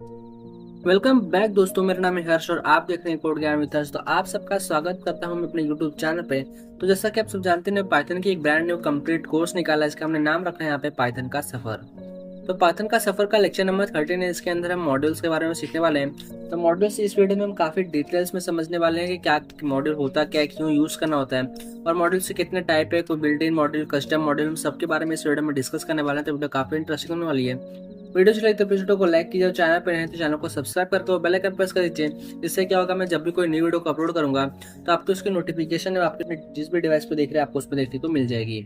Welcome back दोस्तों, मेरा नाम है हर्ष और आप देख रहे हैं कोड ज्ञान विद हर्ष। तो आप सबका स्वागत करता हूं मैं अपने यूट्यूब चैनल पे। तो जैसा कि आप सब जानते हैं, पाइथन की एक ब्रांड न्यू कंप्लीट कोर्स निकाला है, इसका हमने नाम रखा है यहाँ पे पाइथन का सफर। तो पाइथन का सफर का लेक्चर नंबर 13 है। इसके अंदर हम मॉड्यूल्स के बारे में सीखने वाले हैं। तो मॉड्यूल्स इस वीडियो में हम काफी डिटेल्स में समझने वाले हैं कि क्या मॉड्यूल होता क्या है, क्यों यूज करना होता है और मॉड्यूल से कितने टाइप है, कोई built in module, custom module, हम सबके बारे में इस वीडियो में डिस्कस करने वाले हैं। तो वीडियो काफी इंटरेस्टिंग होने वाली है। वीडियो चले तो वीडियो को लाइक कीजिए, चैनल पर नहीं तो चैनल को सब्सक्राइब करके बेल आइकन प्रेस कर दीजिए। इससे क्या होगा, मैं जब भी कोई नई वीडियो को अपलोड करूंगा तो आपको उसकी नोटिफिकेशन आपके जिस भी डिवाइस पे देख रहे हैं आपको उस पर देखने को मिल जाएगी।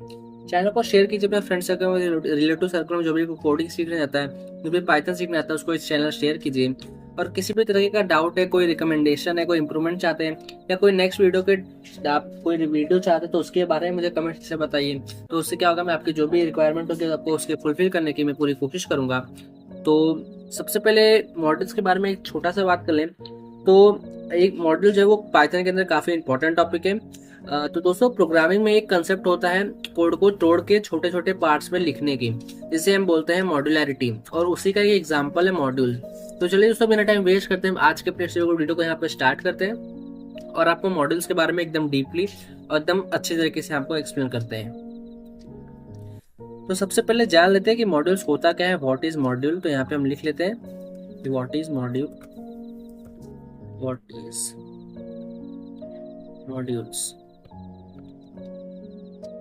चैनल को शेयर कीजिए अपने फ्रेंड सर्कल में, रिलेटिव सर्कल में। जो भी कोडिंग सीखने जाता है, जो भी पाइथन सीखने आता है, उसको इस चैनल शेयर कीजिए। और किसी भी तरीके का डाउट है, कोई रिकमेंडेशन है, कोई इंप्रूवमेंट चाहते हैं या कोई नेक्स्ट वीडियो के आप कोई वीडियो चाहते हैं तो उसके बारे में मुझे कमेंट से बताइए। तो उससे क्या होगा, मैं आपकी जो भी रिक्वायरमेंट होगी आपको उसके फुलफिल करने की मैं पूरी कोशिश करूंगा। तो सबसे पहले मॉडल्स के बारे में एक छोटा सा बात कर लें तो एक मॉडल जो है वो पाइथन के अंदर काफ़ी इंपॉर्टेंट टॉपिक है। तो दोस्तों, प्रोग्रामिंग में एक कंसेप्ट होता है कोड को तोड़ के छोटे छोटे पार्ट्स में लिखने की, जिसे हम बोलते हैं मॉड्यूलैरिटी, और उसी का ये एग्जांपल है मॉड्यूल। तो चलिए दोस्तों, बिना टाइम वेस्ट करते हैं आज के अपने वीडियो को यहाँ पे स्टार्ट करते हैं और आपको मॉडल्स के बारे में एकदम डीपली और एकदम अच्छे तरीके से आपको एक्सप्लेन करते हैं। तो सबसे पहले जान लेते हैं कि मॉड्यूल्स होता क्या है, व्हाट इज मॉड्यूल। तो यहाँ पे हम लिख लेते हैं what is module, what is modules.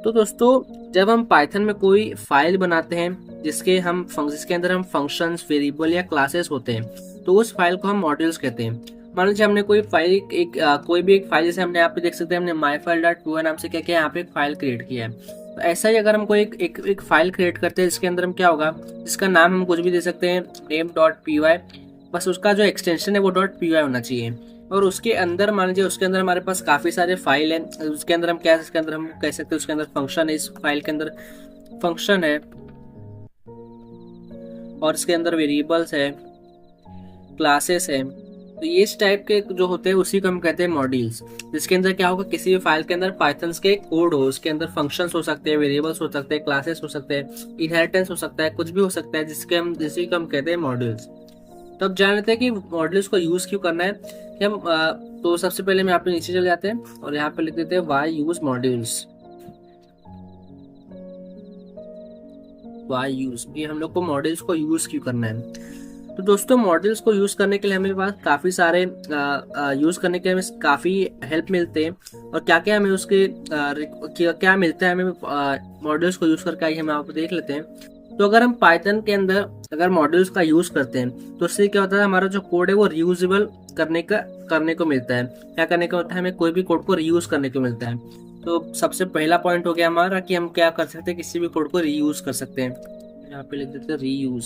तो दोस्तों, जब हम पाइथन में कोई फाइल बनाते हैं जिसके अंदर हम फंक्शंस, वेरिएबल या क्लासेस होते हैं, तो उस फाइल को हम मॉड्यूल्स कहते हैं। मान लीजिए हमने कोई फाइल कोई भी एक फाइल, जैसे हमने यहाँ पे देख सकते हैं, हमने myfile.py नाम से क्या किया, यहाँ पे एक फाइल क्रिएट किया है। तो ऐसा ही अगर हम कोई एक फाइल क्रिएट करते हैं जिसके अंदर हम क्या होगा, जिसका नाम हम कुछ भी दे सकते हैं, name.py, बस उसका जो एक्सटेंशन है वो .py होना चाहिए। और उसके अंदर मान लीजिए उसके अंदर हमारे पास काफ़ी सारे फाइल हैं। उसके अंदर हम कह सकते हैं उसके अंदर फंक्शन है, इस फाइल के अंदर फंक्शन है और इसके अंदर वेरिएबल्स है, क्लासेस है। तो ये इस टाइप के जो होते हैं उसी को हम कहते हैं मॉड्यूल्स। जिसके अंदर क्या होगा, किसी भी फाइल के अंदर पाइथन के कोड हो, उसके अंदर फंक्शंस हो सकते हैं, वेरिएबल्स हो सकते हैं, क्लासेस हो सकते हैं, इनहेरिटेंस हो सकता है, कुछ भी हो सकता है, जिसी को हम कहते हैं मॉड्यूल्स। तो अब जान लेते हैं कि मॉड्यूल्स को यूज क्यों करना है कि हम तो सबसे पहले हम यहाँ पे नीचे चले जाते हैं और यहाँ पे लिख देते हैं why use modules. Why use, ये हम लोग को मॉड्यूल्स को यूज क्यों करना है। तो दोस्तों, मॉड्यूल्स को यूज करने के लिए हमें पास काफी सारे यूज करने के लिए हमें काफी हेल्प मिलते हैं। और क्या क्या हमें उसके क्या मिलता है हमें मॉड्यूल्स को यूज करके, आइए हम आपको देख लेते हैं। तो अगर हम पाइथन के अंदर अगर मॉड्यूल्स का यूज करते हैं तो उससे क्या होता है, हमारा जो कोड है वो रियूजेबल करने को मिलता है। क्या करने को होता है, हमें कोई भी कोड को रीयूज करने को मिलता है। तो सबसे पहला पॉइंट हो गया हमारा कि हम क्या कर सकते हैं, किसी भी कोड को रीयूज कर सकते हैं। यहाँ पे लिख देते हैं रीयूज।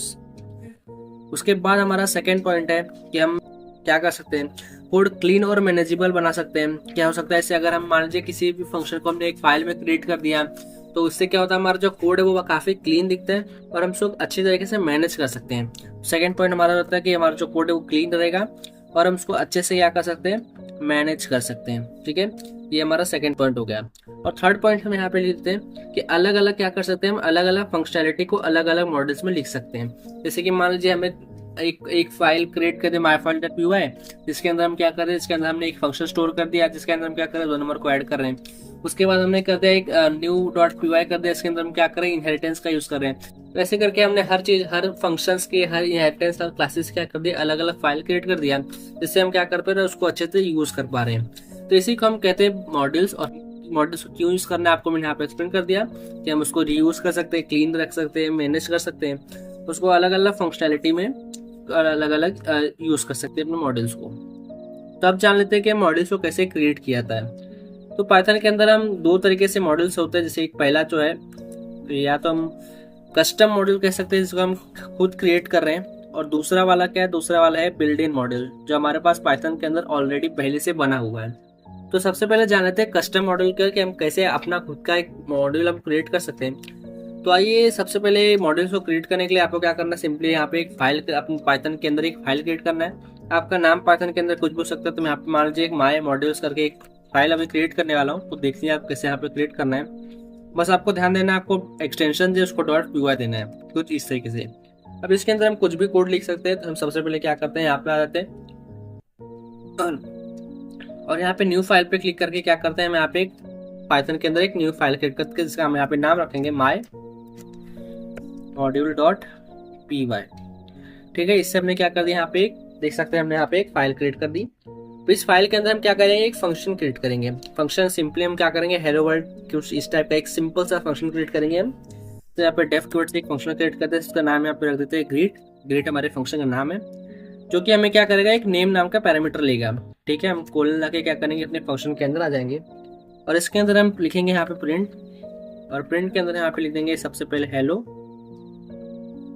उसके बाद हमारा सेकेंड पॉइंट है कि हम क्या कर सकते हैं, कोड क्लीन और मैनेजेबल बना सकते हैं। क्या हो सकता है, ऐसे अगर हम मान लीजिए किसी भी फंक्शन को हमने एक फाइल में क्रिएट कर दिया तो उससे क्या होता है, हमारा जो कोड है वो काफी क्लीन दिखता है और हम उसको अच्छी तरीके से मैनेज कर सकते हैं। सेकंड पॉइंट हमारा होता है कि हमारा जो कोड है वो क्लीन रहेगा और हम उसको अच्छे से क्या कर सकते हैं, मैनेज कर सकते हैं। ठीक है, ये हमारा सेकंड पॉइंट हो गया। और थर्ड पॉइंट हम यहाँ पे लिखते हैं कि अलग अलग क्या कर सकते हैं, हम अलग अलग फंक्शनैलिटी को अलग अलग मॉडल्स में लिख सकते हैं। जैसे कि मान लीजिए हमें एक फाइल क्रिएट कर दे myfile.py, जिसके अंदर हम क्या कर रहे हैं, इसके अंदर हमने एक फंक्शन स्टोर कर दिया जिसके अंदर हम क्या कर रहे हैं, 2 नंबर को ऐड कर रहे हैं। उसके बाद हमने कर दिया एक new.py कर दिया, इसके अंदर हम क्या कर रहे हैं, इनहेरिटेंस का यूज कर रहे हैं। तो ऐसे करके हमने हर चीज, हर फंक्शंस के, हर इनहेरिटेंस और क्लासेस क्या कर दिया, अलग अलग फाइल क्रिएट कर दिया, जिससे हम क्या कर पा रहे हैं, उसको अच्छे से यूज कर पा रहे हैं। तो इसी को हम कहते हैं मॉड्यूल्स। और मॉड्यूल्स को क्यों यूज करना है आपको मैंने यहाँ पे एक्सप्लेन कर दिया कि हम उसको रीयूज कर सकते हैं, क्लीन रख सकते हैं, मैनेज कर सकते हैं, उसको अलग अलग फंक्शनैलिटी में अलग अलग यूज कर सकते हैं अपने मॉडल्स को। तो अब जान लेते हैं कि मॉडल्स को कैसे क्रिएट किया जाता है। तो पाइथन के अंदर हम 2 तरीके से मॉडल्स होते हैं। जैसे एक पहला जो है, या तो हम कस्टम मॉडल कह सकते हैं जिसको हम खुद क्रिएट कर रहे हैं, और दूसरा वाला क्या है, दूसरा वाला है बिल्ड इन मॉडल, जो हमारे पास पाइथन के अंदर ऑलरेडी पहले से बना हुआ है। तो सबसे पहले जान लेते हैं कस्टम मॉडल का कि हम कैसे अपना खुद का एक मॉडल हम क्रिएट कर सकते हैं। तो आइए, सबसे पहले मॉडल्स को क्रिएट करने के लिए आपको क्या करना है, सिंपली यहाँ पे एक फाइल, अपने पाइथन के अंदर एक फाइल क्रिएट करना है। आपका नाम पाइथन के अंदर कुछ भी हो सकता है। तो मैं यहाँ पे मान लीजिए एक माय मॉड्यूल्स करके एक फाइल अभी क्रिएट करने वाला हूँ। तो देखिए आप कैसे यहाँ पे क्रिएट करना है। बस आपको ध्यान देना है, आपको एक्सटेंशन जो उसको .py देना है कुछ इस तरीके से। अब इसके अंदर हम कुछ भी कोड लिख सकते हैं। तो हम सबसे पहले क्या करते हैं, यहाँ पे आ जाते हैं और यहाँ पे न्यू फाइल पे क्लिक करके क्या करते हैं, हम यहाँ पे एक पाइथन के अंदर एक न्यू फाइल क्रिएट करके जिसका हम यहाँ पे नाम रखेंगे माई मॉड्यूल डॉट पी वाई। ठीक है, इससे हमने क्या कर दिया, यहाँ पे एक देख सकते हैं हमने यहाँ पे एक फाइल क्रिएट कर दी। तो इस फाइल के अंदर हम क्या करेंगे, एक फंक्शन क्रिएट करेंगे। फंक्शन सिंपली हम क्या करेंगे, हेलो वर्ल्ड कुछ इस टाइप का एक सिंपल सा फंक्शन क्रिएट करेंगे हम। तो यहाँ पे डेफ कीवर्ड से एक फंक्शन क्रिएट करते हैं, इसका नाम यहाँ पे रख देते हैं ग्रीट। ग्रीट हमारे फंक्शन का नाम है, जो कि हमें क्या करेगा, एक नेम नाम का पैरामीटर लेगा। ठीक है, हम कोलन लाके क्या करेंगे, अपने फंक्शन के अंदर आ जाएंगे और इसके अंदर हम लिखेंगे यहाँ पे प्रिंट, और प्रिंट के अंदर यहाँ पे लिख देंगे सबसे पहले हेलो,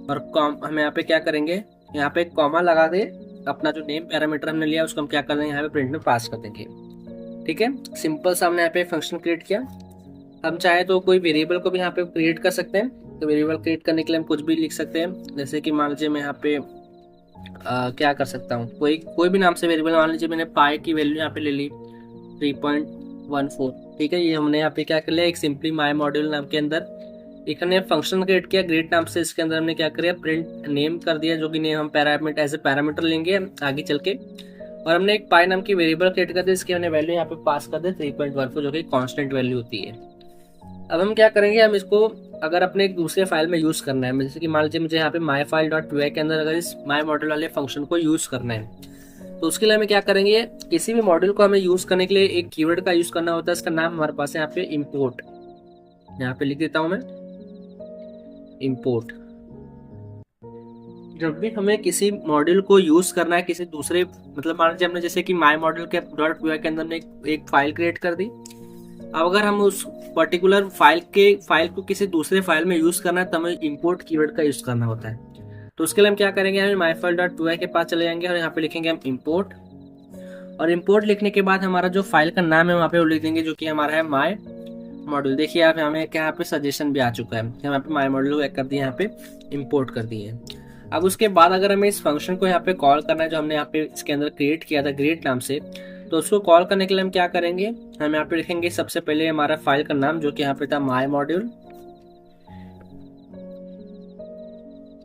और हम यहाँ पे क्या करेंगे, यहाँ पे कॉमा लगा दे, अपना जो नेम पैरामीटर हमने लिया उसको हम क्या कर देंगे, यहाँ पे प्रिंट में पास कर देंगे। ठीक है, सिंपल सा हमने यहाँ पे फंक्शन क्रिएट किया। हम चाहे तो कोई वेरिएबल को भी यहाँ पे क्रिएट कर सकते हैं। तो वेरिएबल क्रिएट करने के लिए हम कुछ भी लिख सकते हैं, जैसे कि मान लीजिए मैं यहाँ पे क्या कर सकता हूँ, कोई भी नाम से वेरिएबल, मान लीजिए मैंने पाई की वैल्यू यहाँ पे ले ली 3.14। ठीक है, ये हमने यहाँ पे क्या कर लिया, एक सिंपली माई मॉड्यूल नाम के अंदर एक हमने फंक्शन क्रिएट किया ग्रेट नाम से। इसके अंदर हमने क्या किया, प्रिंट नेम कर दिया, जो कि नेम हम पैरामीटर एज ए पैरामीटर लेंगे आगे चल के। और हमने एक पाई नाम की वेरिएबल क्रिएट कर दी, इसकी हमने वैल्यू यहाँ पे पास कर दे 3.14, जो कि कांस्टेंट वैल्यू होती है। अब हम क्या करेंगे, हम इसको अगर अपने एक दूसरे फाइल में यूज करना है, जैसे कि मान लीजिए मुझे यहाँ पे my file dot p y के अंदर अगर इस माई मॉड्यूल वाले फंक्शन को यूज करना है, तो उसके लिए हमें क्या करेंगे, किसी भी मॉड्यूल को हमें यूज करने के लिए एक कीवर्ड का यूज करना होता है। इसका नाम हमारे पास है यहाँ पे इम्पोर्ट। यहाँ पे लिख देता हूं मैं इम्पोर्ट। जब भी हमें किसी मॉड्यूल को यूज करना है किसी दूसरे, मतलब मान लीजिए हमने जैसे कि माई मॉड्यूल के डॉट पी वाई के अंदर हमने एक फाइल क्रिएट कर दी। अब अगर हम उस पर्टिकुलर फाइल को किसी दूसरे फाइल में यूज करना है तो हमें इम्पोर्ट कीवर्ड का यूज करना होता है। तो उसके लिए हम क्या करेंगे, हमें my file dot p y के पास चले जाएंगे और यहाँ पे लिखेंगे हम इम्पोर्ट, और इम्पोर्ट लिखने के बाद हमारा जो फाइल का नाम है वहाँ पे वो लिख देंगे, जो कि हमारा है माई मॉड्यूल। देखिए आप हमें यहाँ पे सजेशन भी आ चुका है, हम यहाँ पे माई मॉड्यूल कर दिए, यहाँ पे इम्पोर्ट कर दिए। अब उसके बाद अगर हमें इस फंक्शन को यहाँ पे कॉल करना है, जो हमने यहाँ पे इसके अंदर क्रिएट किया था ग्रेट नाम से, तो उसको कॉल करने के लिए हम क्या करेंगे, हम यहाँ पे लिखेंगे सबसे पहले हमारा फाइल का नाम, जो कि यहाँ पे था माई मॉड्यूल।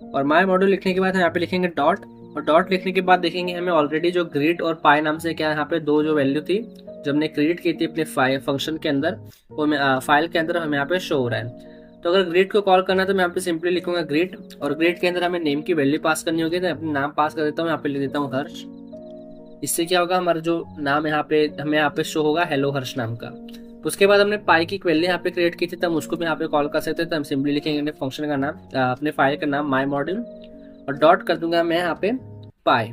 और माई मॉड्यूल लिखने के बाद हम यहाँ पे लिखेंगे डॉट, और डॉट लिखने के बाद देखेंगे हमें ऑलरेडी जो ग्रीट और पाई नाम से क्या यहाँ पे दो जो वैल्यू थी जब हमने क्रिएट की थी अपने फंक्शन के अंदर, वो फाइल के अंदर हमें यहाँ पे शो हो रहा है। तो अगर ग्रेड को कॉल करना है तो मैं यहाँ पे सिंपली लिखूंगा ग्रेड, और ग्रेड के अंदर हमें नेम की वैल्यू पास करनी होगी, तो अपना नाम पास कर देता हूँ, यहाँ पे लिख देता हूँ हर्ष। इससे क्या होगा, हमारा जो नाम यहाँ पे हमें यहाँ पे शो होगा हेलो हर्ष नाम का। उसके बाद हमने पाई की वैल्यू यहाँ पे क्रिएट की थी, तब उसको भी यहाँ पे कॉल कर सकते हैं। तो हम सिंपली लिखेंगे अपने फंक्शन का नाम, अपने फाइल का नाम माई मॉड्यूल, और डॉट कर दूंगा मैं यहाँ पे पाई।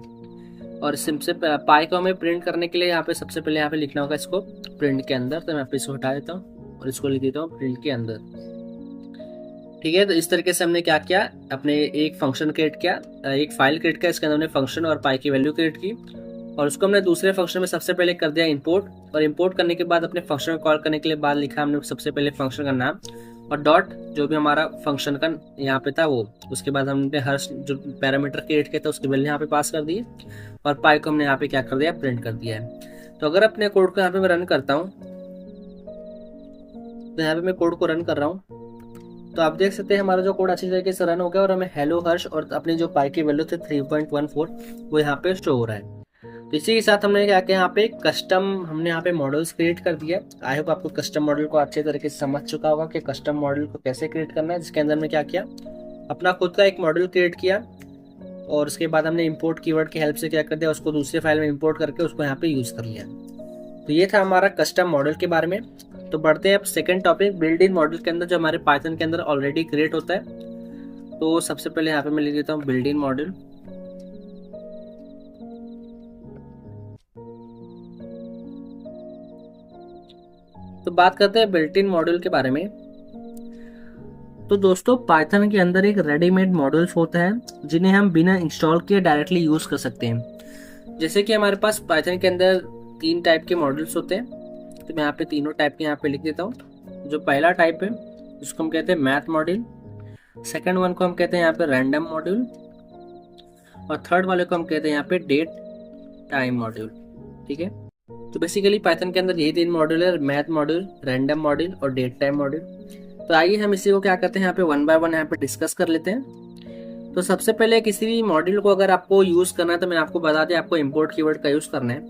और सिंपल पाई को हमें प्रिंट करने के लिए यहाँ पे सबसे पहले यहाँ पे लिखना होगा इसको प्रिंट के अंदर, तो मैं यहाँ पे इसको हटा देता हूँ और इसको लिख देता हूँ प्रिंट के अंदर। ठीक है, तो इस तरीके से हमने क्या किया, अपने एक फंक्शन क्रिएट किया, एक फाइल क्रिएट किया, इसके अंदर हमने फंक्शन और पाई की वैल्यू क्रिएट की, और उसको हमने दूसरे फंक्शन में सबसे पहले कर दिया इंपोर्ट, और इंपोर्ट करने के बाद अपने फंक्शन को कॉल करने के लिए बाद लिखा हमने सबसे पहले फंक्शन का नाम और डॉट जो भी हमारा फंक्शन का यहाँ पे था वो। उसके बाद हमने हर जो पैरामीटर क्रिएट किया था उसकी वैल्यू यहाँ पे पास कर दी, और पाई को हमने यहाँ पे क्या कर दिया, प्रिंट कर दिया है। तो अगर अपने कोड को यहाँ पे मैं रन करता हूँ, तो यहाँ पे मैं कोड को रन कर रहा हूँ, तो आप देख सकते हैं हमारा जो कोड अच्छी तरीके से रन हो गया, और हमें हेलो हर्ष और अपनी जो पाई की वैल्यू थी 3.14 वो यहाँ पे शो हो रहा है। तो इसी के साथ हमने क्या किया, यहाँ पे कस्टम हमने यहाँ पे मॉडल्स क्रिएट कर दिया। आई होप आपको कस्टम मॉडल को अच्छे तरीके से समझ चुका होगा कि कस्टम मॉडल को कैसे क्रिएट करना है, जिसके अंदर में क्या किया, अपना खुद का एक मॉडल क्रिएट किया, और उसके बाद हमने इंपोर्ट कीवर्ड की हेल्प से क्या कर दिया, उसको दूसरे फाइल में इंपोर्ट करके उसको यहाँ पे यूज कर लिया। तो ये था हमारा कस्टम मॉडल के बारे में। तो बढ़ते हैं अब second topic build in model के अंदर, जो हमारे पाइथन के अंदर ऑलरेडी क्रिएट होता है। तो सबसे पहले यहाँ पे मैं लिख देता हूँ बिल्ड इन मॉडल। तो बात करते हैं बिल्ट इन मॉड्यूल के बारे में। तो दोस्तों पाइथन के अंदर एक रेडीमेड मॉड्यूल्स होता है जिन्हें हम बिना इंस्टॉल किए डायरेक्टली यूज कर सकते हैं। जैसे कि हमारे पास पाइथन के अंदर 3 टाइप के मॉड्यूल्स होते हैं, तो मैं यहाँ पे तीनों टाइप के यहाँ पे लिख देता हूँ। जो पहला टाइप है जिसको हम कहते हैं मैथ मॉड्यूल, सेकंड वन को हम कहते हैं यहाँ पे रैंडम मॉड्यूल, और थर्ड वाले को हम कहते हैं यहाँ पे डेट टाइम मॉड्यूल। ठीक है, तो बेसिकली पाइथन के अंदर यही 3 मॉड्यूल है, मैथ मॉड्यूल, रैंडम मॉड्यूल और डेट टाइम मॉड्यूल। तो आइए हम इसी को क्या करते हैं यहाँ पे वन बाय वन यहाँ पे डिस्कस कर लेते हैं। तो सबसे पहले किसी भी मॉड्यूल को अगर आपको यूज़ करना है तो मैंने आपको बता दिया आपको इंपोर्ट कीवर्ड का यूज़ करना है।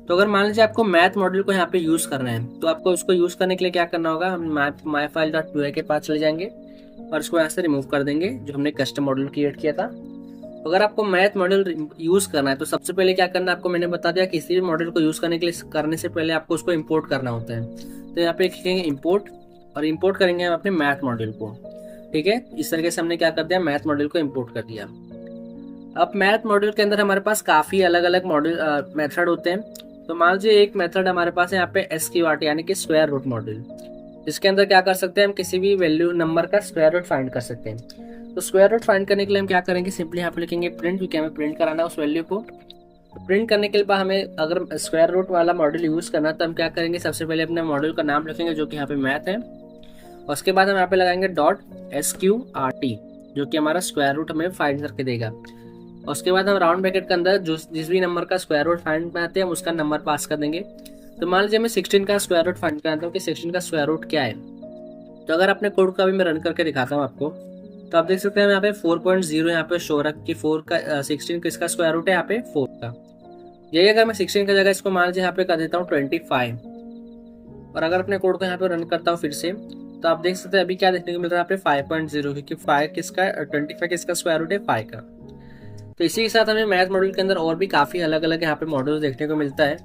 तो अगर मान लीजिए आपको मैथ मॉड्यूल को यहाँ पे यूज़ करना है तो आपको उसको यूज़ करने के लिए क्या करना होगा, हम माई फाइल डॉट पी के पास चले जाएंगे और उसको यहाँ से रिमूव कर देंगे जो हमने कस्टम मॉड्यूल क्रिएट किया था। अगर आपको मैथ मॉड्यूल यूज़ करना है तो सबसे पहले क्या करना है, आपको मैंने बता दिया किसी भी मॉड्यूल को यूज़ करने से पहले आपको उसको इम्पोर्ट करना होता है। तो यहाँ पे लिखेंगे इम्पोर्ट और इम्पोर्ट करेंगे हम अपने मैथ मॉड्यूल को। ठीक है, इस तरीके से हमने क्या कर दिया, मैथ मॉड्यूल को इम्पोर्ट कर दिया। अब मैथ मॉड्यूल के अंदर हमारे पास काफ़ी अलग अलग मॉड्यूल मेथड होते हैं। तो मान लीजिए एक मेथड हमारे पास है यहाँ पे SQRT यानी कि स्क्वायर रूट मॉड्यूल, जिसके अंदर क्या कर सकते हैं, हम किसी भी वैल्यू नंबर का स्क्वायर रूट फाइंड कर सकते हैं। तो स्क्वायर रूट फाइंड करने के लिए हम क्या करेंगे, सिंपली यहाँ पे लिखेंगे प्रिंट, क्योंकि हमें प्रिंट कराना है उस वैल्यू को। प्रिंट करने के बाद हमें अगर स्क्वायर रूट वाला मॉड्यूल यूज़ करना है तो हम क्या करेंगे, सबसे पहले अपने मॉड्यूल का नाम लिखेंगे जो कि यहाँ पे मैथ है। और उसके बाद हम यहाँ पे लगाएंगे .SQRT जो कि हमारा स्क्वायर रूट हमें फाइंड करके देगा। और उसके बाद हम राउंड ब्रैकेट के अंदर जिस भी नंबर का स्क्वायर रूट फाइंड करते हैं हम उसका नंबर पास कर देंगे। तो मान लीजिए मैं 16 का स्क्वायर रूट फाइंड करता हूँ कि 16 का स्क्वायर रूट क्या है। तो अगर अपने कोड का भी मैं रन करके दिखाता हूँ आपको, तो आप देख सकते हैं यहाँ पे 4.0 यहाँ पे शो रहा कि 4 का 16 किसका स्क्वायर रूट है, यहाँ पे 4 का। यही अगर मैं 16 की जगह इसको मान लीजिए यहाँ पे कर देता हूँ 25 और अगर अपने कोड को यहाँ पे रन करता हूँ फिर से, तो आप देख सकते हैं अभी क्या देखने को मिल रहा है यहाँ पे 5.0, क्योंकि 5 किसका 25 किसका स्क्वायर रूट है, 5 का। तो इसी के साथ हमें मैथ मॉड्यूल के अंदर और भी काफ़ी अलग अलग यहाँ पे मॉड्यूल देखने को मिलता है।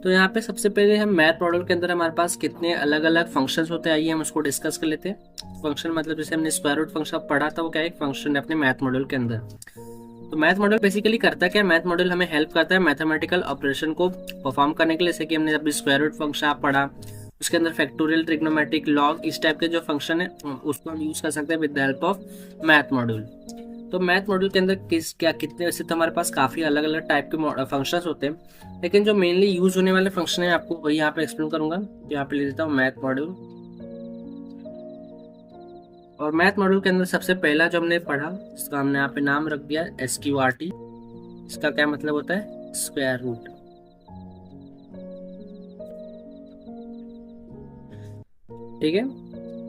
तो यहाँ पे सबसे पहले हम मैथ मॉड्यूल के अंदर हमारे पास कितने अलग अलग फंक्शंस होते हैं, आइए हम उसको डिस्कस कर लेते हैं। फंक्शन मतलब जैसे हमने स्क्वायर रूट फंक्शन पढ़ा था, वो क्या है, एक फंक्शन है अपने मैथ मॉड्यूल के अंदर। तो मैथ मॉड्यूल बेसिकली करता क्या है, मैथ मॉड्यूल हमें हेल्प करता है मैथमेटिकल ऑपरेशन को परफॉर्म करने के लिए। जैसे कि हमने अभी स्क्वायर रूट फंक्शन आप पढ़ा, उसके अंदर फैक्टोरियल, ट्रिग्नोमेट्रिक, लॉग, इस टाइप के जो फंक्शन है उसको हम यूज़ कर सकते हैं with the help of math module. तो मैथ मॉड्यूल के अंदर कितने, वैसे तो हमारे पास काफ़ी अलग अलग टाइप के फंक्शंस होते हैं, लेकिन जो मेनली यूज होने वाले फंक्शन है आपको वही यहाँ पे एक्सप्लेन करूंगा। यहाँ पे ले देता हूँ मैथ मॉड्यूल। और मैथ मॉड्यूल के अंदर सबसे पहला जो हमने पढ़ा, इसका हमने यहाँ पे नाम रख दिया SQRT। इसका क्या मतलब होता है, स्क्वायर रूट। ठीक है,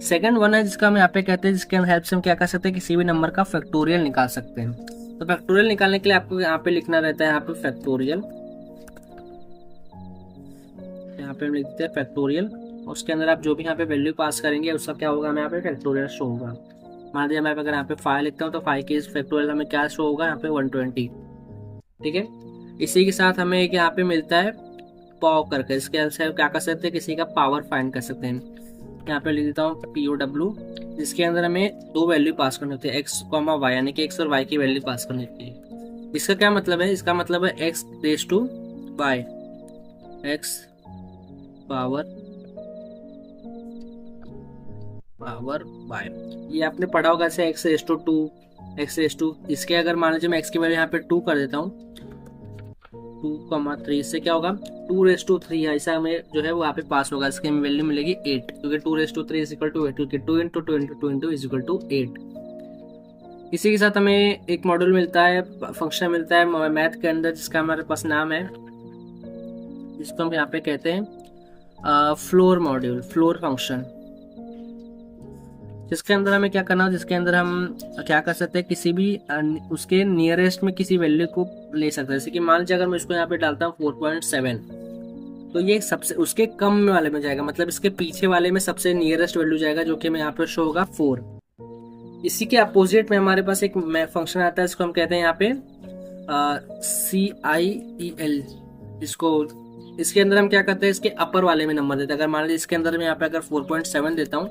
सेकंड वन है जिसका हम यहाँ पे कहते हैं, जिसके हेल्प से हम क्या कर सकते हैं, किसी भी नंबर का फैक्टोरियल निकाल सकते हैं। तो फैक्टोरियल निकालने के लिए आपको यहाँ पे लिखना रहता है यहाँ पे फैक्टोरियल। यहाँ पे हम लिखते हैं फैक्टोरियल, उसके अंदर आप जो भी यहाँ पे वैल्यू पास करेंगे उसका क्या होगा, हमें यहाँ पे फैक्टोरियल शो होगा। मान लीजिए मैं अगर यहाँ पे 5 लिखता हूँ तो 5 की फैक्टोरियल हमें क्या शो होगा, यहाँ पे 120। ठीक है, इसी के साथ हमें एक यहाँ पे मिलता है पाव करके, इसके अंदर क्या कर सकते हैं, किसी का पावर फाइंड कर सकते हैं। यहाँ पे लिख देता हूँ POW, जिसके अंदर हमें दो वैल्यू पास करनी होती है, x, y, यानी कि x और y की वैल्यू पास करनी होती है। इसका क्या मतलब है, इसका मतलब है x raise to y, x power y। ये आपने पढ़ा होगा जैसे x raise to 2, x raise to, इसके अगर मान लीजिए मैं x की वैल्यू यहाँ पे 2 कर देता हूँ, 2,3, इससे क्या होगा 2⁻3 है, ऐसा हमें जो है वो यहाँ पे पास होगा। इसकी हमें वैल्यू मिलेगी 8, क्योंकि 2⁻3 इज इक्वल टू 8, क्योंकि 2 × 2 × 2 × इज इक्वल टू 8। इसी के साथ हमें एक मॉड्यूल मिलता है, फंक्शन मिलता है मैथ के अंदर, जिसका हमारे पास नाम है, जिसको हम यहाँ पे कहते हैं फ्लोर मॉड्यूल, फ्लोर फंक्शन। जिसके अंदर हमें क्या करना है, जिसके अंदर हम क्या कर सकते हैं, किसी भी उसके नियरेस्ट में किसी वैल्यू को ले सकते हैं। जैसे कि मान लीजिए अगर मैं इसको यहाँ पे डालता हूँ 4.7, तो ये सबसे उसके कम वाले में जाएगा, मतलब इसके पीछे वाले में सबसे नियरेस्ट वैल्यू जाएगा, जो कि हमें यहाँ पे शो होगा 4। इसी के अपोजिट में हमारे पास एक फंक्शन आता है, इसको हम कहते हैं यहाँ पे CIEL। इसके अंदर हम क्या करते हैं, इसके अपर वाले में नंबर देते हैं। अगर मान लीजिए इसके अंदर मैं यहाँ पे अगर 4.7 देता हूँ,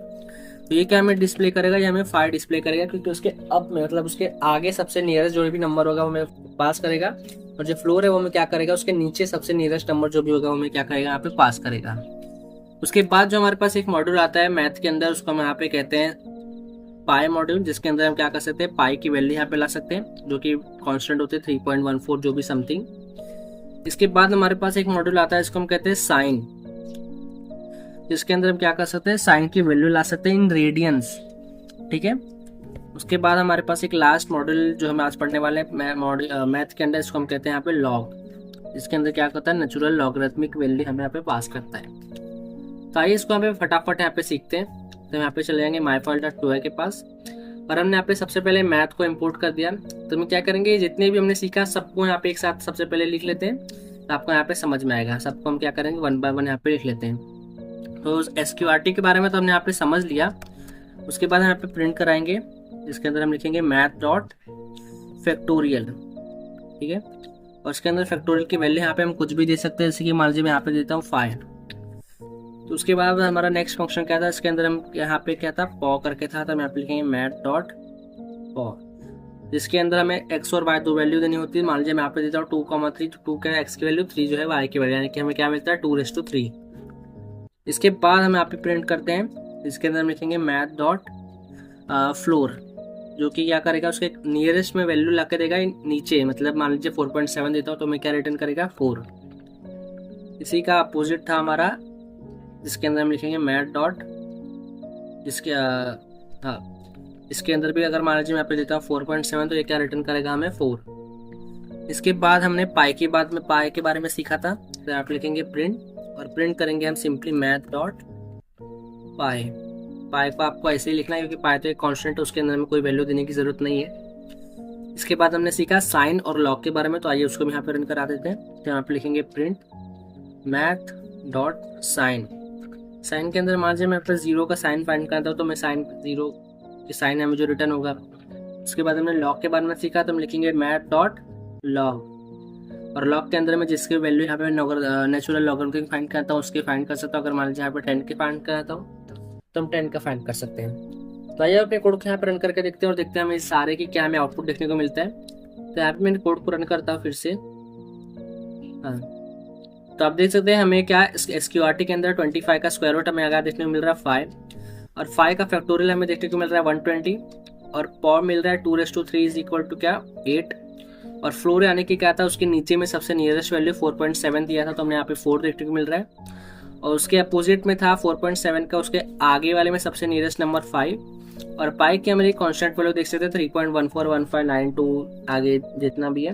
तो ये क्या हमें डिस्प्ले करेगा, ये हमें 5 डिस्प्ले करेगा, क्योंकि उसके अप में मतलब उसके आगे सबसे नियरेस्ट जो भी नंबर होगा वो हमें पास करेगा, और जो फ्लोर है वो हमें क्या करेगा, उसके नीचे सबसे नियरेस्ट नंबर जो भी होगा वो हमें क्या करेगा, यहाँ पे पास करेगा। उसके बाद जो हमारे पास एक मॉड्यूल आता है मैथ के अंदर, उसको हम यहाँ पे कहते हैं पाई मॉड्यूल, जिसके अंदर हम क्या कर सकते हैं, पाई की वैल्यू यहाँ पे ला सकते हैं, जो कि कॉन्स्टेंट होते हैं 3.14 जो भी समथिंग। इसके बाद हमारे पास एक मॉड्यूल आता है, इसको हम कहते हैं साइन, जिसके अंदर हम क्या कर सकते हैं, साइन की वैल्यू ला सकते हैं इन रेडियंस। ठीक है, उसके बाद हमारे पास एक लास्ट मॉड्यूल जो हम आज पढ़ने वाले हैं मैथ के अंदर, इसको हम कहते हैं यहाँ पे लॉग। इसके अंदर क्या करता है, नेचुरल लॉगरिथमिक वैल्यू हमें यहाँ पे पास करता है। तो आइए इसको यहाँ पे फटाफट यहाँ पे सीखते हैं। तो यहाँ पे चले जाएंगे माई फाइल.py के पास, और हमने यहाँ पे सबसे पहले मैथ को इंपोर्ट कर दिया। तो हम क्या करेंगे, जितने भी हमने सीखा सबको यहाँ पे एक साथ सबसे पहले लिख लेते हैं, तो आपको यहाँ पे समझ में आएगा। सबको हम क्या करेंगे, 1 बाय 1 यहाँ पे लिख लेते हैं। तो SQRT के बारे में तो हमने यहाँ पे समझ लिया। उसके बाद हम यहाँ पे प्रिंट कराएंगे, इसके अंदर हम लिखेंगे मैथ डॉट फैक्टोरियल, ठीक है। और इसके अंदर फैक्टोरियल की वैल्यू यहाँ पे हम कुछ भी दे सकते हैं, जैसे कि मान लीजिए मैं यहाँ पे देता हूँ 5। तो उसके बाद हमारा नेक्स्ट फंक्शन क्या था, इसके अंदर हम यहाँ पे क्या था, पॉ करके था, तो हम यहाँ पे लिखेंगे मैथ डॉट पॉ, जिसके अंदर हमें एक्स और वाई दो वैल्यू देनी होती है। मान लीजिए मैं यहाँ पे देता हूँ 2,3, तो 2 का एक्स की वैल्यू, 3 जो है वाई की वैल्यू, यानी कि हमें क्या मिलता है 2:3। इसके बाद हम यहाँ पे प्रिंट करते हैं, इसके अंदर हम लिखेंगे मैथ डॉट फ्लोर, जो कि क्या करेगा, उसके नियरेस्ट में वैल्यू ला के देगा नीचे। मतलब मान लीजिए 4.7 देता हूँ तो मैं क्या रिटर्न करेगा, 4। इसी का अपोजिट था हमारा, जिसके अंदर हम लिखेंगे मैथ डॉट, जिसके हाँ इसके अंदर भी अगर मान लीजिए मैं यहाँ पे देता हूँ 4.7, तो ये क्या रिटर्न करेगा हमें, 4। इसके बाद हमने पाई के बारे में सीखा था, तो यहाँ पे लिखेंगे प्रिंट, और प्रिंट करेंगे हम सिंपली मैथ डॉट पाई। पाई को आपको ऐसे ही लिखना है, क्योंकि पाई तो एक कांस्टेंट है, उसके अंदर में कोई वैल्यू देने की जरूरत नहीं है। इसके बाद हमने सीखा साइन और लॉग के बारे में, तो आइए उसको भी यहाँ पे रन करा देते हैं। तो यहाँ पे लिखेंगे print math dot sine. Sine के अंदर मान लीजिए मैं अपने 0 का साइन फाइंड करता हूँ, तो मैं साइन 0 की साइन है मुझे रिटर्न होगा। उसके बाद हमने लॉग के बारे में सीखा, तो हम लिखेंगे मैथ डॉट लॉग, और लॉग के अंदर मैं जिसकी वैल्यू यहाँ पे नेचुरल लॉगरिथम की फाइंड करता हूँ उसके फाइंड कर सकता हूँ। अगर मान लीजिए यहाँ पे 10 के फाइंड करता हूँ तो हम 10 का फाइंड कर सकते हैं। तो आइए अपने कोड को यहाँ पे रन करके देखते हैं और देखते हैं हमें सारे की क्या हमें आउटपुट देखने को मिलता है। तो यहाँ पे मैं कोड को रन करता हूँ फिर से। हाँ, तो आप देख सकते हैं हमें क्या SQRT के अंदर 25 का स्क्वायर रूट हमें आगे देखने को मिल रहा है 5, और 5 का फैक्टोरियल हमें देखने को मिल रहा है 120, और पॉ मिल रहा है 2:3 इज इक्वल टू क्या 8, और फ्लोर आने की क्या था, उसके नीचे में सबसे नियरेस्ट वैल्यू 4.7 दिया था, तो हमने यहाँ पे 4 देखने को मिल रहा है। और उसके अपोजिट में था 4.7 का, उसके आगे वाले में सबसे नियरेस्ट नंबर 5, और पाई की हमारी कांस्टेंट वैल्यू देख सकते हैं 3.141592 आगे जितना भी है।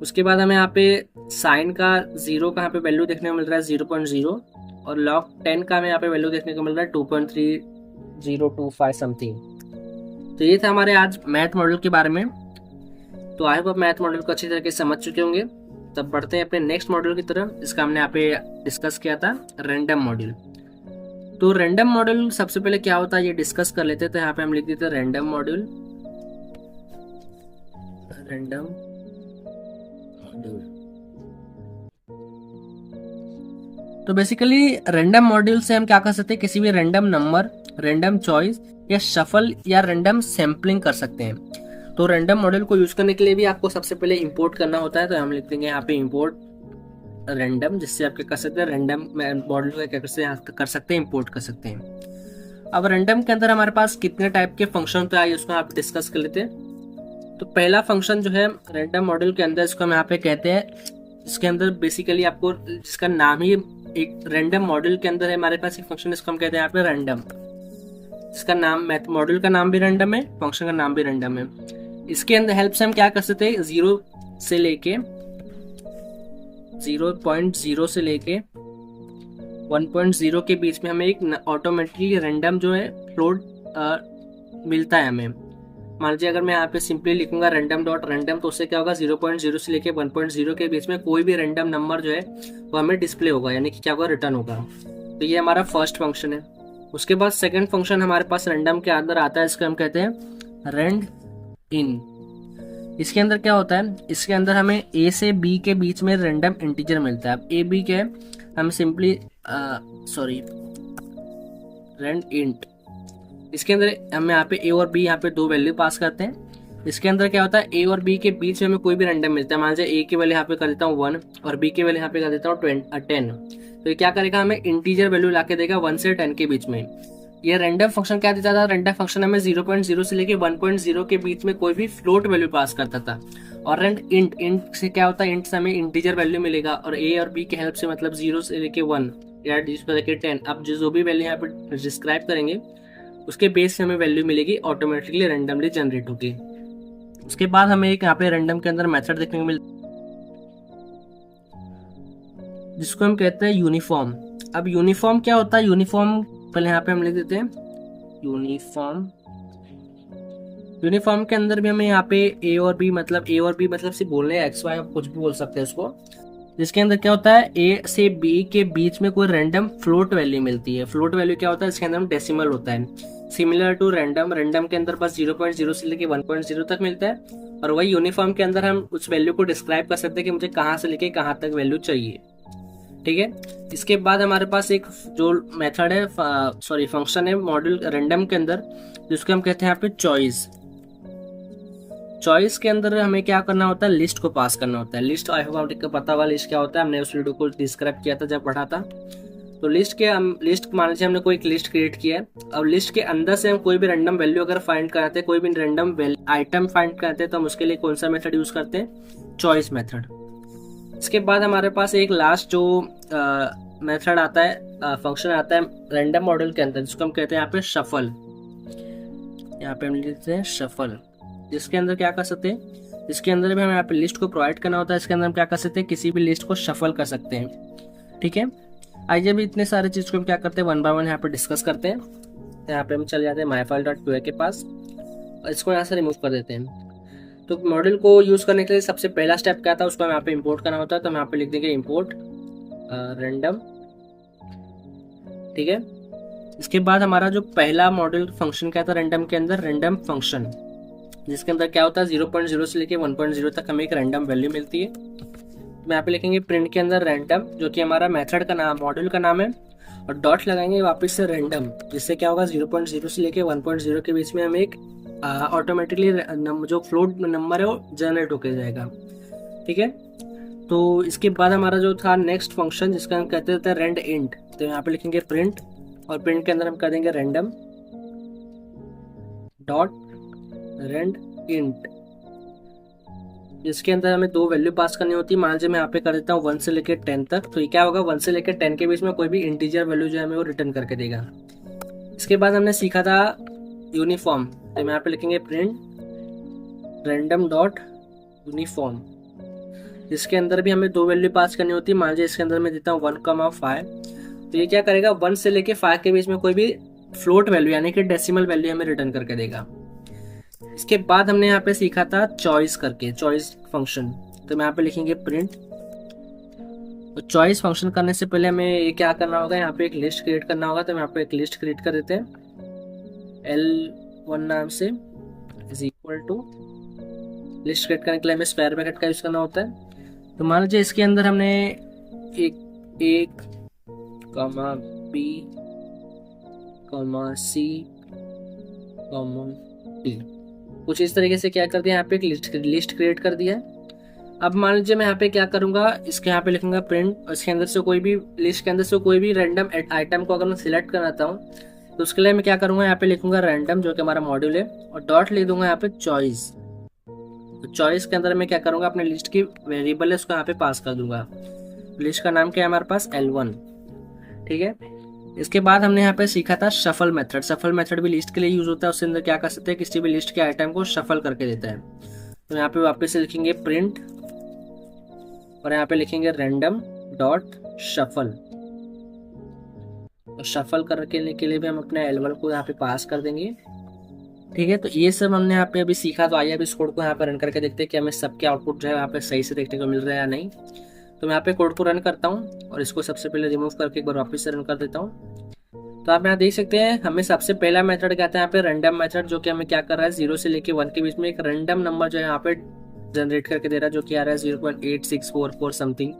उसके बाद हमें यहाँ पे साइन का 0 का यहाँ पे वैल्यू देखने को मिल रहा है 0.0, और लॉग 10 का हमें यहाँ पे वैल्यू देखने को मिल रहा है 2.3025 समथिंग। तो ये था हमारे आज मैथ मॉडल के बारे में। तो आई होप आप मैथ मॉडल को अच्छी तरीके से समझ चुके होंगे। तब बढ़ते हैं अपने नेक्स्ट मॉडल की तरफ, जिसका हमने यहाँ पे डिस्कस किया था, रैंडम मॉडल। तो रैंडम मॉडल सबसे पहले क्या होता है ये डिस्कस कर लेते हैं। तो यहाँ पे हम लिख देते हैं रैंडम मॉडल, रैंडम मॉडल। तो बेसिकली रैंडम मॉड्यूल से हम क्या कर सकते हैं, किसी भी रैंडम नंबर, रैंडम चॉइस या शफल या रैंडम सैम्पलिंग कर सकते हैं। तो रैंडम मॉडल को यूज करने के लिए भी आपको सबसे पहले इंपोर्ट करना होता है। तो हम लिख देंगे यहाँ पे इंपोर्ट रैंडम, जिससे आप क्या कर सकते हैं, रैंडम मॉडल को क्या कर सकते हैं, इंपोर्ट कर सकते हैं। अब रैंडम के अंदर हमारे पास कितने टाइप के फंक्शन होते हैं उसको आप डिस्कस कर लेते हैं। तो पहला फंक्शन जो है रैंडम मॉडल के अंदर, इसको हम यहाँ पे कहते हैं, इसके अंदर बेसिकली आपको जिसका नाम ही एक रैंडम मॉडल के अंदर है, हमारे पास एक फंक्शन इसको हम कहते हैं यहाँ पे रैंडम, जिसका नाम मैथ मॉडल का नाम भी रैंडम है, फंक्शन का नाम भी रैंडम है। इसके अंदर हेल्प से हम क्या कर सकते हैं, 0 से लेके 0.0 से लेके 1.0 के बीच में हमें एक ऑटोमेटिकली रैंडम जो है फ्लोट मिलता है हमें। मान लीजिए अगर मैं यहाँ पे सिंपली लिखूंगा रैंडम डॉट रैंडम, तो उससे क्या होगा, 0.0 से लेके 1.0 के बीच में कोई भी रैंडम नंबर जो है वो हमें डिस्प्ले होगा, यानी कि क्या होगा, रिटर्न होगा। तो ये हमारा फर्स्ट फंक्शन है। उसके बाद सेकंड फंक्शन हमारे पास रैंडम के अंदर आता है, इसको हम कहते हैं रैंड इन। इसके अंदर क्या होता है, इसके अंदर हमें A से B के बीच में रैंडम इंटीजर मिलता है। अब A B के हम सिंपली रैंड इंट, इसके अंदर हम यहाँ पे A और B यहाँ पे दो वैल्यू पास करते हैं। इसके अंदर क्या होता है, A और B के बीच में हमें कोई भी रैंडम मिलता है। मान लीजिए A की वैल्यू यहाँ पे कर देता हूँ 1 और B की वैल्यू यहाँ पे कर देता हूँ 10, तो ये क्या करेगा, हमें इंटीजर वैल्यू ला के देगा 1 से 10 के बीच में। ये रैंडम फंक्शन क्या देता था, रैंडम फंक्शन हमें 0.0 से लेके 1.0 के बीच में कोई भी फ्लोट वैल्यू पास करता था। और रैंड इंट से क्या होता है, इंट से हमें इंटीजर वैल्यू मिलेगा, और A और B के हेल्प से मतलब 0 से लेके 1 या 0 से लेके 10, अब जो भी वैल्यू यहाँ पे डिस्क्राइब करेंगे उसके बेस से हमें वैल्यू मिलेगी, ऑटोमेटिकली रैंडमली जनरेट होगी। उसके बाद हमें एक यहाँ पे रैंडम के अंदर मेथड देखने को मिलता है, जिसको हम कहते हैं यूनिफॉर्म। अब यूनिफॉर्म क्या होता है, यूनिफॉर्म पहले यहाँ पे हम लिख देते हैं यूनिफॉर्म यूनिफॉर्म के अंदर भी हमें यहाँ पे ए और बी मतलब सिर्फ बोलने एक्स वाई, आप कुछ भी बोल सकते हैं उसको। जिसके अंदर क्या होता है, ए से बी के बीच में कोई रैंडम फ्लोट वैल्यू मिलती है। फ्लोट वैल्यू क्या होता है, इसके अंदर डेसिमल होता है, सिमिलर टू रैंडम। रैंडम के अंदर बस 0.0 से लेके 1.0 तक मिलता है, और वही यूनिफॉर्म के अंदर हम उस वैल्यू को डिस्क्राइब कर सकते हैं कि मुझे कहाँ से लेके कहाँ तक वैल्यू चाहिए। ठीक है। इसके बाद हमारे पास एक जो मेथड है, फंक्शन है मॉड्यूल रैंडम के अंदर, जिसको हम कहते हैं यहाँ पे चॉइस। चॉइस के अंदर हमें क्या करना होता है, लिस्ट को पास करना होता है। लिस्ट आई होप आपको पता हुआ लिस्ट क्या होता है, हमने उस वीडियो को डिस्क्राइब किया था जब पढ़ा था। तो लिस्ट मान लीजिए हमने कोई एक लिस्ट क्रिएट किया है। अब लिस्ट के अंदर से हम कोई भी रैंडम वैल्यू अगर फाइंड कराते हैं, कोई भी रैंडम आइटम फाइंड कराते हैं, तो हम उसके लिए कौन सा मेथड यूज करते हैं, चॉइस मेथड। इसके बाद हमारे पास एक लास्ट जो मेथड आता है, फंक्शन आता है रैंडम मॉडल के अंदर, जिसको हम कहते हैं यहाँ पे शफल। यहाँ पे हम लिखते हैं शफल, जिसके अंदर क्या कर सकते हैं, इसके अंदर भी हमें यहाँ पे लिस्ट को प्रोवाइड करना होता है। इसके अंदर हम क्या कर सकते हैं, किसी भी लिस्ट को शफल कर सकते हैं। ठीक है। आइए भी इतने सारे चीज़ को हम क्या करते हैं, वन बाय वन यहाँ पे डिस्कस करते हैं। यहाँ पे हम चले जाते हैं myfile.py के पास, और इसको यहाँ से रिमूव कर देते हैं। तो मॉडल को यूज़ करने के लिए सबसे पहला स्टेप क्या था, उसको हम यहाँ पे इंपोर्ट करना होता है। तो हम यहाँ पे लिख देंगे इंपोर्ट रैंडम। ठीक है। इसके बाद हमारा जो पहला मॉडल फंक्शन क्या था रैंडम के अंदर, रैंडम फंक्शन, जिसके अंदर क्या होता है 0.0 से लेके 1.0 तक हमें एक रैंडम वैल्यू मिलती है। तो यहाँ पे लिखेंगे प्रिंट के अंदर रैंडम, जो कि हमारा मेथड का नाम, मॉडल का नाम है, और डॉट लगाएंगे वापस से रैंडम, जिससे क्या होगा 0.0 से लेके 1.0 के बीच में हमें एक ऑटोमेटिकली जो फ्लोट नंबर है वो जनरेट होकर जाएगा। ठीक है। तो इसके बाद हमारा जो था नेक्स्ट फंक्शन, जिसका हम कहते थे रेंड इंट, तो यहाँ पे लिखेंगे प्रिंट, और प्रिंट के अंदर हम कर देंगे रैंडम डॉट रेंड इंट, जिसके अंदर हमें दो वैल्यू पास करनी होती है। मान लीजिए मैं यहाँ पे कर देता हूँ 1 से लेकर 10 तक, तो ये क्या होगा, 1 से लेकर 10 के बीच में कोई भी इंटीजर वैल्यू जो है हमें वो रिटर्न करके देगा। इसके बाद हमने सीखा था यूनिफॉर्म, तो हम यहाँ पे लिखेंगे प्रिंट रैंडम डॉट यूनिफॉर्म, जिसके अंदर भी हमें दो वैल्यू पास करनी होती है। मान लीजिए इसके अंदर मैं देता हूँ 1,5, तो ये क्या करेगा, 1 से लेके 5 के बीच में कोई भी फ्लोट वैल्यू यानी कि डेसिमल वैल्यू हमें रिटर्न करके देगा। इसके बाद हमने यहाँ पे सीखा था चॉइस करके, चॉइस फंक्शन, तो हम यहाँ पे लिखेंगे प्रिंट। तो चॉइस फंक्शन करने से पहले हमें ये क्या करना होगा, यहाँ पे एक लिस्ट क्रिएट करना होगा। तो हम यहाँ पे एक लिस्ट क्रिएट कर देते हैं L1 नाम से, is equal to, list create करने के लिए हमें स्क्वायर ब्रैकेट का यूज करना होता है। तो मान लीजिए इसके अंदर हमने एक comma B comma C comma D, कुछ इस तरीके से क्या कर दिया, यहाँ पे एक लिस्ट क्रिएट कर दिया है। अब मान लीजिए मैं यहाँ पे क्या करूंगा, इसके यहाँ पे लिखूंगा प्रिंट, और इसके अंदर से कोई भी लिस्ट के अंदर से कोई भी रैंडम आइटम को अगर मैं सिलेक्ट करना चाहता हूँ, तो उसके लिए मैं क्या करूंगा, यहाँ पे लिखूंगा रैंडम, जो कि हमारा मॉड्यूल है, और डॉट ले दूंगा यहाँ पे चॉइस। तो चॉइस के अंदर मैं क्या करूंगा, अपने लिस्ट की वेरिएबल है उसको यहाँ पे पास कर दूंगा। लिस्ट का नाम क्या है हमारे पास, L1। ठीक है। इसके बाद हमने यहाँ पे सीखा था शफल मेथड। शफल मेथड भी लिस्ट के लिए यूज होता है। उसके अंदर क्या कर सकते हैं, किसी भी लिस्ट के आइटम को शफल करके देता है। तो यहाँ पे वापस से लिखेंगे प्रिंट, और यहाँ पे लिखेंगे रैंडम डॉट शफल। तो शफल करने के लिए भी हम अपने L1 को यहाँ पे पास कर देंगे। ठीक है। तो ये सब हमने यहाँ पे अभी सीखा। तो आइए अब इस कोड को यहाँ पे रन करके देखते हैं कि हमें सबके आउटपुट जो है यहाँ पे सही से देखने को मिल रहा है या नहीं। तो मैं यहाँ पे कोड को रन करता हूँ, और इसको सबसे पहले रिमूव करके एक बार वापस से रन कर देता हूँ। तो आप यहाँ देख सकते हैं हमें सबसे पहला मेथड क्या था, यहाँ पे रैंडम मेथड, जो कि हमें क्या कर रहा है, 0 से लेके 1 के बीच में एक रैंडम नंबर जो है यहाँ पे जनरेट करके दे रहा है, जो कि आ रहा है 0.8644 समथिंग।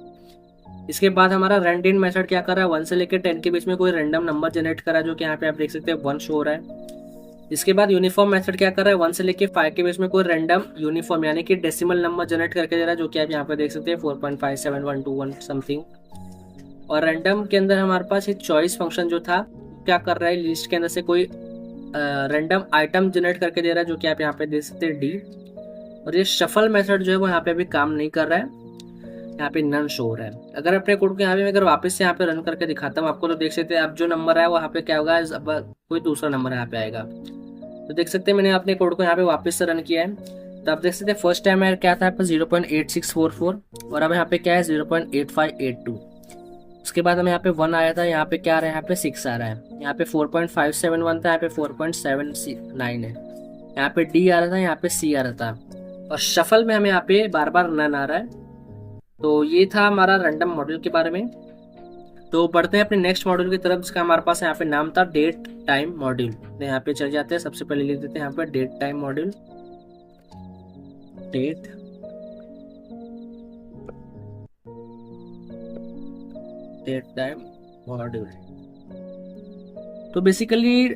इसके बाद हमारा रैंडम मेथड क्या कर रहा है, 1 से लेकर 10 के बीच में कोई रैंडम नंबर जनरेट कर रहा है, जो कि यहाँ पे आप देख सकते हैं 1 शो हो रहा है। इसके बाद यूनिफॉर्म मेथड क्या कर रहा है, 1 से लेके 5 के बीच में कोई रैंडम यूनिफॉर्म यानी कि डेसिमल नंबर जनरेट करके दे रहा है, जो कि आप यहाँ पे देख सकते हैं 4.57121 समथिंग। और रैंडम के अंदर हमारे पास ये चॉइस फंक्शन जो था क्या कर रहा है, लिस्ट के अंदर से कोई रैंडम आइटम जनरेट करके दे रहा है, जो कि आप यहाँ पे देख सकते हैं डी। और ये शफल मेथड जो है वो यहाँ पे अभी काम नहीं कर रहा है, यहाँ पे नन शो हो रहा है। अगर अपने कोड को यहाँ पे अगर वापस से यहाँ पे रन करके दिखाता हूँ आपको, तो देख सकते हैं अब जो नंबर है वो यहाँ पे क्या होगा, अब कोई दूसरा नंबर यहाँ पे आएगा। तो देख सकते हैं मैंने अपने कोड को यहाँ पे वापस से रन किया है। तो आप देख सकते हैं फर्स्ट टाइम में क्या था यहाँ पे 0.8644, और अब यहाँ पे क्या है 0.8582। उसके बाद हमें यहाँ पे 1 आया था, यहाँ पे क्या आ रहा है, यहाँ पे 6 आ रहा है। यहाँ पे 4.571 था, यहाँ पे 4.79 है। यहाँ पे डी आ रहा था, यहाँ पे सी आ रहा था, और शफल में हमें यहाँ पे बार बार नन आ रहा है। तो ये था हमारा रैंडम मॉड्यूल के बारे में। तो बढ़ते हैं अपने नेक्स्ट मॉड्यूल की तरफ, जिसका हमारे पास यहाँ पे नाम था डेट टाइम मॉड्यूल। तो यहाँ पे चल जाते हैं, सबसे पहले लिख देते हैं यहाँ पे date time module, date time module. तो बेसिकली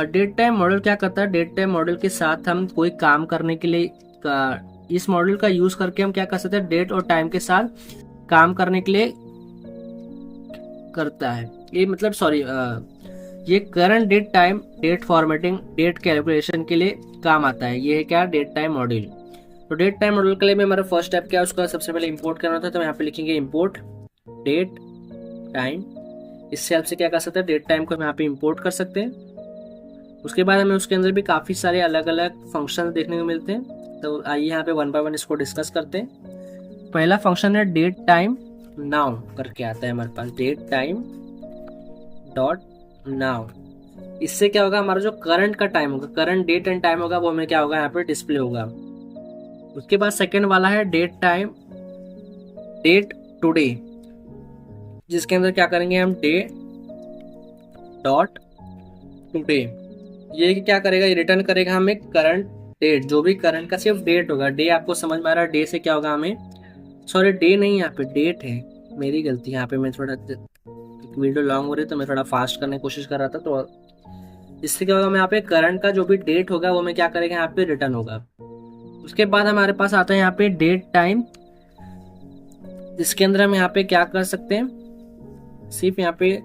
डेट टाइम मॉडल क्या करता है, डेट टाइम मॉडल के साथ हम कोई काम करने के लिए इस मॉडल का यूज करके हम क्या कर सकते हैं, डेट और टाइम के साथ काम करने के लिए करता है। ये मतलब सॉरी, ये current date time, date formatting, date calculation के लिए काम आता है। ये है क्या, डेट टाइम मॉड्यूल। तो डेट टाइम मॉड्यूल के लिए हमारा फर्स्ट स्टेप क्या है, उसका सबसे पहले इंपोर्ट करना था। तो यहाँ पे लिखेंगे इंपोर्ट डेट टाइम। इससे हेल्प से क्या कर सकते हैं, डेट टाइम को हम यहाँ पे इंपोर्ट कर सकते हैं। उसके बाद हमें उसके अंदर भी काफ़ी सारे अलग अलग फंक्शन देखने को मिलते हैं। तो आइए यहाँ पे वन बाय वन इसको डिस्कस करते हैं। पहला फंक्शन है डेट टाइम नाउ करके आता है हमारे पास, डेट टाइम डॉट नाउ। इससे क्या होगा, हमारा जो करंट का टाइम होगा, करंट डेट एंड टाइम होगा, वो हमें क्या होगा यहाँ पे डिस्प्ले होगा। उसके बाद सेकेंड वाला है डेट टाइम डेट टुडे, जिसके अंदर क्या करेंगे हम, डे डॉट टुडे। ये क्या करेगा, ये रिटर्न करेगा हमें करंट डेट, जो भी करंट का सिर्फ डेट होगा। डे आपको समझ में आ रहा है, डे से क्या होगा हमें, सॉरी डे नहीं, यहाँ पे डेट है, मेरी गलती। यहाँ पे मैं थोड़ा वीडियो लॉन्ग हो रही है तो मैं थोड़ा फास्ट करने की कोशिश कर रहा था। तो इससे क्या होगा, मैं यहाँ पे करंट का जो भी डेट होगा वो मैं क्या करेगा यहाँ पे रिटर्न होगा। उसके बाद हमारे पास आता है यहाँ पे डेट टाइम, जिसके अंदर हम यहाँ पे क्या कर सकते हैं, सिर्फ यहाँ पे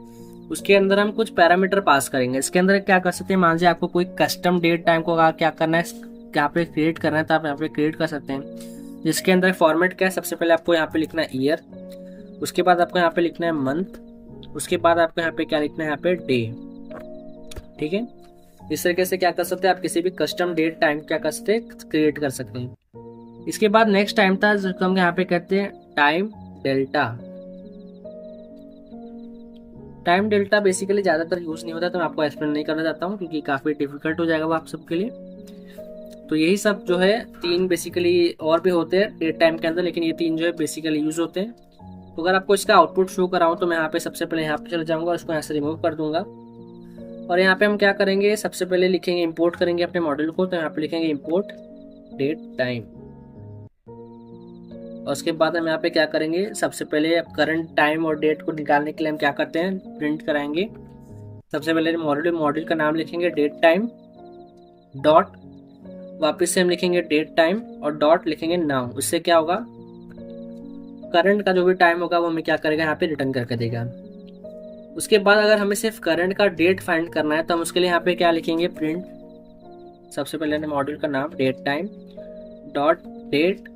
उसके अंदर हम कुछ पैरामीटर पास करेंगे। इसके अंदर क्या कर सकते हैं, मान लीजिए आपको कोई कस्टम डेट टाइम को क्या करना है, यहाँ पे क्रिएट करना है, तो आप यहाँ पे क्रिएट कर सकते हैं। जिसके अंदर फॉर्मेट क्या है, सबसे पहले आपको यहाँ पे लिखना है ईयर, उसके बाद आपको यहाँ पे लिखना है मंथ, उसके बाद आपको यहाँ पे क्या लिखना है, यहाँ पे डे। ठीक है, इस तरीके से क्या कर सकते हैं, आप किसी भी कस्टम डेट टाइम क्या कर सकते हैं, क्रिएट कर सकते हैं। इसके बाद नेक्स्ट टाइम था, जिसको हम यहाँ पे कहते हैं time delta. Time delta basically ज़्यादातर यूज़ नहीं होता, तो मैं आपको एक्सप्लेन नहीं करना चाहता हूँ क्योंकि काफ़ी डिफिकल्ट हो जाएगा वो आप सबके लिए। तो यही सब जो है तीन बेसिकली और भी होते हैं डेट टाइम के अंदर, लेकिन ये तीन जो है बेसिकली यूज़ होते हैं। तो अगर आपको इसका आउटपुट शो कराऊँ तो मैं यहाँ पे सबसे पहले यहाँ पे चले जाऊँगा, उसको यहाँ से रिमूव कर दूंगा। और यहाँ पे हम क्या करेंगे, सबसे पहले लिखेंगे इंपोर्ट करेंगे अपने मॉडल को। तो यहाँ पे लिखेंगे इंपोर्ट डेट टाइम, और उसके बाद हम यहाँ पे क्या करेंगे, सबसे पहले करंट टाइम और डेट को निकालने के लिए हम क्या करते हैं, प्रिंट कराएंगे। सबसे पहले मॉडल का नाम लिखेंगे डेट टाइम डॉट, वापस से हम लिखेंगे डेट टाइम और डॉट लिखेंगे नाउ। इससे क्या होगा, करंट का जो भी टाइम होगा वो हमें क्या करेगा, यहाँ पे रिटर्न करके देगा। उसके बाद अगर हमें सिर्फ करंट का डेट फाइंड करना है तो हम उसके लिए यहाँ पे क्या लिखेंगे, प्रिंट, सबसे पहले मॉड्यूल का नाम date time dot date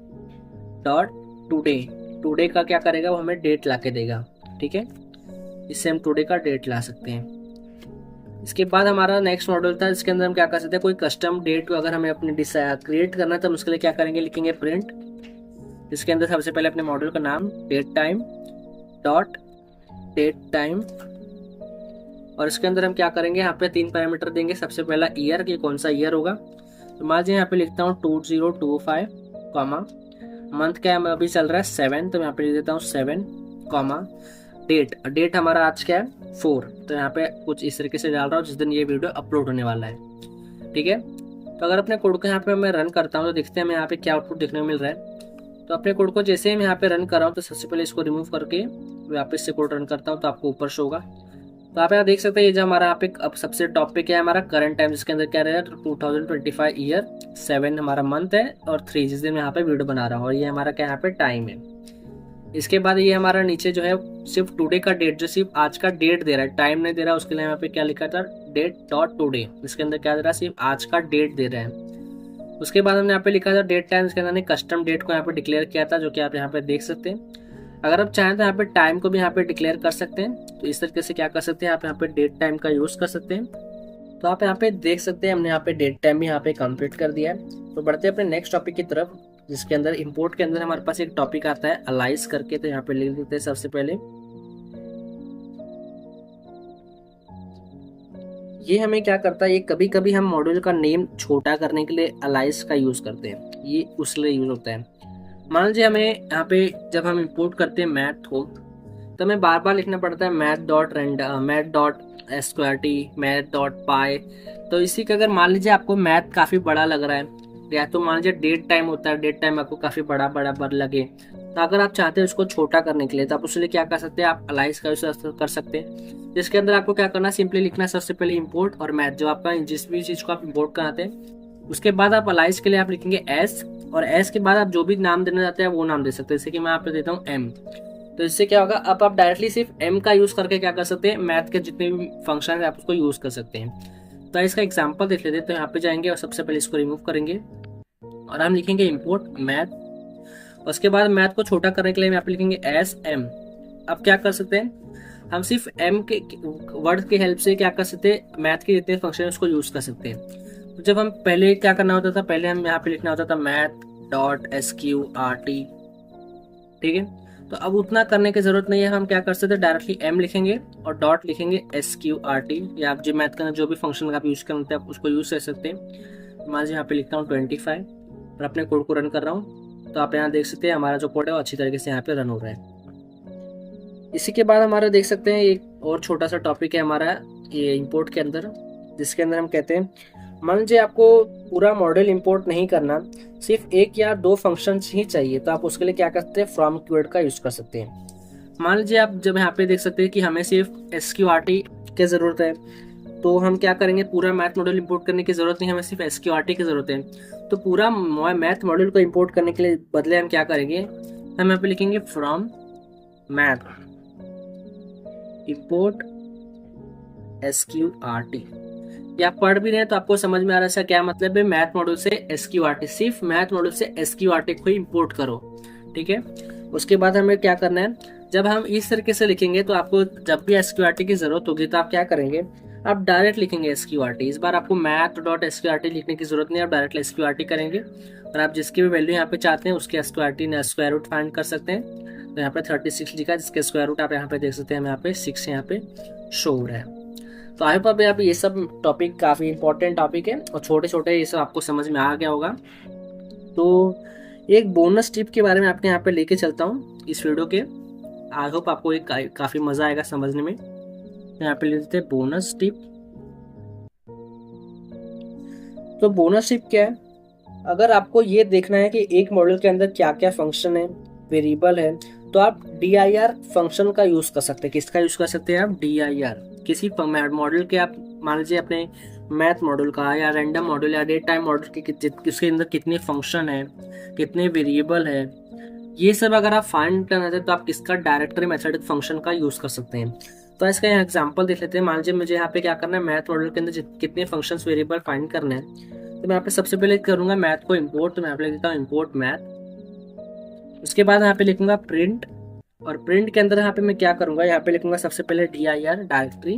dot today. Today का क्या करेगा, वो हमें डेट ला के देगा। ठीक है, इससे हम टुडे का डेट ला सकते हैं। इसके बाद हमारा नेक्स्ट मॉड्यूल था, जिसके अंदर हम क्या कर सकते हैं, कोई कस्टम डेट को अगर हमें अपने क्रिएट करना है तो हम उसके लिए क्या करेंगे, लिखेंगे प्रिंट, इसके अंदर सबसे पहले अपने मॉड्यूल का नाम date time dot date time, और इसके अंदर हम क्या करेंगे, यहाँ पे तीन पैरामीटर देंगे। सबसे पहला ईयर, कि कौन सा ईयर होगा, तो मान लीजिए यहाँ पे लिखता हूँ 2025, कॉमा मंथ क्या है, अभी चल रहा है 7, तो मैं यहाँ पे लिख देता हूँ 7, कॉमा डेट, डेट हमारा आज क्या है 4, तो यहाँ पे कुछ इस तरीके से डाल रहा हूँ जिस दिन ये वीडियो अपलोड होने वाला है। ठीक है, तो अगर अपने कोड को यहाँ पे मैं रन करता हूँ तो देखते हैं हमें यहाँ पे क्या आउटपुट देखने को मिल रहा है। तो अपने कोड को जैसे ही मैं यहाँ पे रन कर रहा हूँ तो सबसे पहले इसको रिमूव करके वापस से कोड रन करता हूँ तो आपको ऊपर शो होगा। तो आप यहाँ देख सकते हैं, ये जो हमारा यहाँ पे अब सबसे टॉप पे क्या है, हमारा करंट टाइम, जिसके अंदर क्या रहेगा 2025 ईयर, 7 हमारा मंथ है, और 3 जिस दिन मैं यहाँ पे वीडियो बना रहा हूँ, और ये हमारा क्या यहाँ पे टाइम है। इसके बाद ये हमारा नीचे जो है सिर्फ टुडे का डेट, जो सिर्फ आज का डेट दे रहा है, टाइम नहीं दे रहा, उसके लिए यहाँ पे क्या लिखा था, डेट डॉट टुडे, इसके अंदर क्या दे रहा है, सिर्फ आज का डेट दे रहा है। उसके बाद हमने यहाँ पे लिखा था डेट टाइम, इसके अंदर कस्टम डेट को यहाँ पे डिक्लेयर किया था, जो कि आप यहाँ पे देख सकते हैं। अगर आप चाहें तो यहाँ पे टाइम को भी यहाँ पे डिक्लेयर कर सकते हैं। तो इस तरीके से क्या कर सकते हैं, आप यहाँ पे डेट टाइम का यूज कर सकते हैं। तो आप यहाँ पे देख सकते हैं हमने यहाँ पे डेट टाइम भी यहाँ पे कंप्लीट कर दिया है। तो बढ़ते हैं अपने नेक्स्ट टॉपिक की तरफ, जिसके अंदर इंपोर्ट के अंदर हमारे पास एक टॉपिक आता है अलाइज करके। तो यहाँ पे लिख देते हैं सबसे पहले ये हमें क्या करता है, ये कभी कभी हम मॉड्यूल का नेम छोटा करने के लिए अलाइस का यूज़ करते हैं, ये उस लिए यूज़ होता है। मान लीजिए हमें यहाँ पे जब हम इंपोर्ट करते हैं मैथ को, तो हमें बार बार लिखना पड़ता है मैथ.sqrt, मैथ.py। तो इसी का अगर मान लीजिए आपको मैथ काफ़ी बड़ा लग रहा है, या तो मान लीजिए डेट टाइम होता है, डेट टाइम आपको काफ़ी बड़ा बड़ा बर लगे, तो अगर आप चाहते हैं उसको छोटा करने के लिए, तो आप उसके लिए क्या कर सकते हैं, आप अलाइस का यूज कर सकते हैं, जिसके अंदर आपको क्या करना है, सिंपली लिखना है सबसे पहले इंपोर्ट और मैथ, जो आपका जिस भी चीज़ को आप इंपोर्ट कराते हैं। उसके बाद आप अलाइस के लिए आप लिखेंगे एस, और एस के बाद आप जो भी नाम देना चाहते हैं वो नाम दे सकते हैं, जैसे कि मैं आप देता हूँ एम। तो इससे क्या होगा, अब आप डायरेक्टली सिर्फ एम का यूज करके क्या कर सकते हैं, मैथ के जितने भी फंक्शन है आप उसको यूज कर सकते हैं। तो इसका एग्जांपल देख लेते हैं। तो यहाँ पे जाएंगे और सबसे पहले इसको रिमूव करेंगे और हम लिखेंगे इंपोर्ट मैथ। उसके बाद मैथ को छोटा करने के लिए यहाँ पे लिखेंगे एस एम। अब क्या कर सकते हैं, हम सिर्फ एम के वर्ड की हेल्प से क्या कर सकते हैं, मैथ के जितने फंक्शन है उसको यूज कर सकते हैं। तो जब हम पहले क्या करना होता था, पहले हम यहाँ पे लिखना होता था मैथ.sqrt, ठीक है। तो अब उतना करने की जरूरत नहीं है, हम क्या कर सकते हैं, डायरेक्टली एम लिखेंगे और डॉट लिखेंगे sqrt, या आप जो मैथ का जो भी फंक्शन आप यूज करते हैं आप उसको यूज कर सकते हैं। मान लीजिए यहाँ पे लिखता हूँ 25 और अपने कोड को रन कर रहा हूँ, तो आप यहाँ देख सकते हैं हमारा जो कोड है वो अच्छी तरीके से यहाँ पे रन हो रहा है। इसी के बाद हमारा देख सकते हैं एक और छोटा सा टॉपिक है हमारा ये इंपोर्ट के अंदर, जिसके अंदर हम कहते हैं, मान लीजिए आपको पूरा मॉडल इंपोर्ट नहीं करना, सिर्फ एक या दो फंक्शंस ही चाहिए, तो आप उसके लिए क्या कर सकते हैं, फ्रॉम कीवर्ड का यूज कर सकते हैं। मान लीजिए आप जब यहाँ पे देख सकते हैं कि हमें सिर्फ sqrt की जरूरत है, तो हम क्या करेंगे, पूरा मैथ मॉडल इंपोर्ट करने की जरूरत नहीं, हमें सिर्फ sqrt की जरूरत है। तो पूरा मैथ मॉडल को इंपोर्ट करने के लिए बदले हम क्या करेंगे, हम यहाँ पे लिखेंगे फ्रॉम मैथ इंपोर्ट sqrt। या आप पढ़ भी रहे हैं तो आपको समझ में आ रहा है इसका क्या मतलब है, मैथ मॉड्यूल से sqrt, सिर्फ मैथ मॉड्यूल से sqrt को इंपोर्ट करो, ठीक है। उसके बाद हमें क्या करना है, जब हम इस तरीके से लिखेंगे तो आपको जब भी sqrt की जरूरत होगी तो आप क्या करेंगे, आप डायरेक्ट लिखेंगे sqrt। इस बार आपको math.sqrt लिखने की जरूरत नहीं है, आप डायरेक्ट sqrt करेंगे और आप जिसकी भी वैल्यू यहाँ पे चाहते हैं उसके sqrt ने स्क्वायर रूट फाइंड कर सकते हैं। तो यहाँ पे 36 लिखा है, जिसके स्क्वायर रूट आप यहाँ पे देख सकते हैं, हम यहाँ पे 6 यहाँ पे शो हो रहा है। तो आई होप अभी ये सब टॉपिक काफ़ी इंपॉर्टेंट टॉपिक है और छोटे छोटे ये सब आपको समझ में आ गया होगा। तो एक बोनस टिप के बारे में आपके यहाँ पे लेके चलता हूँ इस वीडियो के, आई होप आपको एक काफ़ी मज़ा आएगा समझने में। तो यहाँ पे ले लेते हैं बोनस टिप। तो बोनस टिप क्या है, अगर आपको ये देखना है कि एक मॉडल के अंदर क्या क्या फंक्शन है, वेरिएबल है, तो आप dir फंक्शन का यूज कर सकते हैं। किसका यूज कर सकते हैं आप, dir, किसी मॉडल के, आप मान लीजिए अपने मैथ मॉडल का या रैंडम मॉडल या डेट टाइम मॉडल के किसके अंदर कितने फंक्शन है, कितने वेरिएबल है, ये सब अगर आप फाइंड करना चाहते हैं तो आप किसका डायरेक्टरी मेथड फंक्शन का यूज कर सकते हैं। तो इसका यहाँ एग्जांपल देख लेते हैं। मान लीजिए मुझे यहाँ पे क्या करना है, मैथ मॉडल के अंदर कितने फंक्शंस वेरिएबल फाइंड करने हैं, तो मैं यहाँ पे सबसे पहले करूंगा मैथ को इंपोर्ट। तो मैं यहाँ पे लिख देता हूँ इंपोर्ट मैथ। उसके बाद यहाँ पे लिखूंगा प्रिंट, और प्रिंट के अंदर यहाँ पे मैं क्या करूंगा, यहाँ पे लिखूंगा सबसे पहले dir डायरेक्टरी,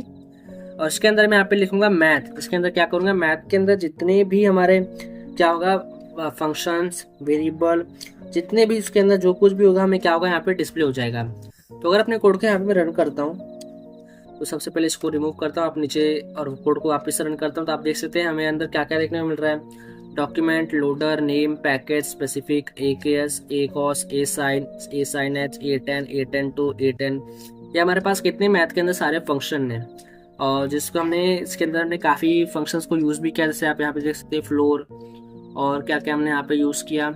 और उसके अंदर मैं यहाँ पे लिखूंगा मैथ। इसके अंदर क्या करूंगा, मैथ के अंदर जितने भी हमारे क्या होगा फंक्शंस वेरिएबल, जितने भी इसके अंदर जो कुछ भी होगा हमें क्या होगा यहाँ पे डिस्प्ले हो जाएगा। तो अगर अपने कोड को यहाँ पे मैं रन करता हूँ, तो सबसे पहले इसको रिमूव करता हूँ आप नीचे और कोड को वापस रन करता हूँ, तो आप देख सकते हैं हमें अंदर क्या क्या देखने को मिल रहा है, document loader name package specific AKS ACOS ASIGN A10 A10 A10। ये हमारे पास कितने मैथ के अंदर सारे फंक्शन हैं, और जिसको हमने इसके अंदर हमने काफ़ी फंक्शंस को यूज़ भी किया, जैसे आप यहाँ पे देख सकते हैं फ्लोर, और क्या क्या हमने यहाँ पे यूज़ किया,